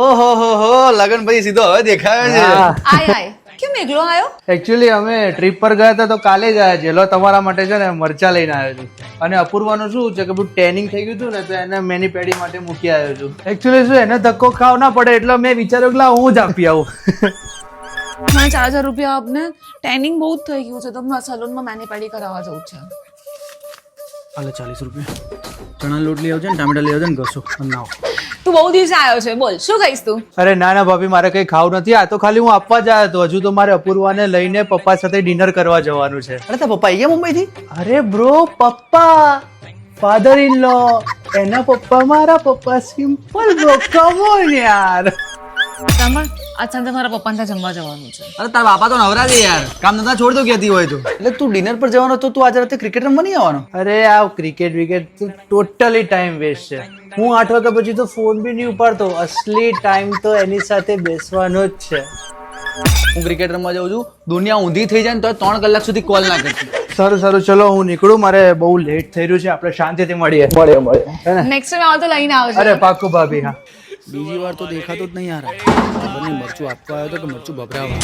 ઓહો હો લગન પછી સીધો હવે દેખાયો છે. આય કેમ એકલો આવ્યો? એકચ્યુઅલી અમે ટ્રીપ પર ગયા હતા તો કાલે જ આવ્યા છે. લો તમારા માટે છે ને મરચા લઈને આવ્યો છું. અને અપૂર્વાનું શું છે કે બધું ટેનિંગ થઈ ગયું હતું ને તો એને મેની પેડી માટે મૂકી આવ્યો છું. એકચ્યુઅલી શું એને ધક્કો ખાવ ના પડે એટલે મેં વિચાર્યું કે લાવ હું જ આપી આવું. મને 4000 રૂપિયા આપને. ટેનિંગ બહુ જ થઈ ગયું છે તો સલૂનમાં મેનીપેડી કરાવવા જવું છે. હાલે 40 રૂપિયા ચણા લોટ લઈ આવજો ને ટામેટા લઈ આવજો ને ઘસો અને નાવ. તું બહુ દિવસે આવ્યો છે, બોલ શું ખાઈશ તું? અરે ના ના ભાભી મારે કઈ ખાવું નથી. આ તો ખાલી હું આપવા જ આવ્યો હતો. હજુ તો મારે અપૂર્વાને લઈને પપ્પા સાથે ડિનર કરવા જવાનું છે. અરે તારા પપ્પા અહીંયા મુંબઈ થી? અરે બ્રો પપ્પા ફાધર ઇન લો એના પપ્પા મારા પપ્પા સિમ્પલ બ્રો કમ ઓન યાર. સાંભળ, આજ સાંજે મારા પપ્પાને ત્યાં જમવા જવાનું છે. અરે તારા બાપા તો નવરા છે યાર, કામ ધંધા છોડ દો કહેતી હોય તો. એટલે તું ડિનર પર જવાનો તો તું આજે રાતે ક્રિકેટ રમવા નહીં આવવાનો? અરે આ cricket wicket totally time waste છે. હું 8 વાગ્યા પછી તો ફોન બી નહીં ઉપાડતો. અસલી ટાઈમ તો એની સાથે બેસવાનો જ છે. હું ક્રિકેટ રમવા જાઉં છું, દુનિયા ઊંધી થઈ જાય ને તો 3 કલાક સુધી કોલ ના કરતી. સારું સારું ચલો હું નીકળું. મારે બહુ લેટ થઈ રહ્યું છે. આપણે શાંતિથી મળીએ. હે ને? નેક્સ્ટ ટાઈમ આવો તો લઈને આવજો. અરે પાક્કું ભાભી. હા બીજી વાર તો દેખાતો જ નહીં યાર. ખબર નહીં મરચું આપવા આવ્યો તો કે મરચું ભભરાવા.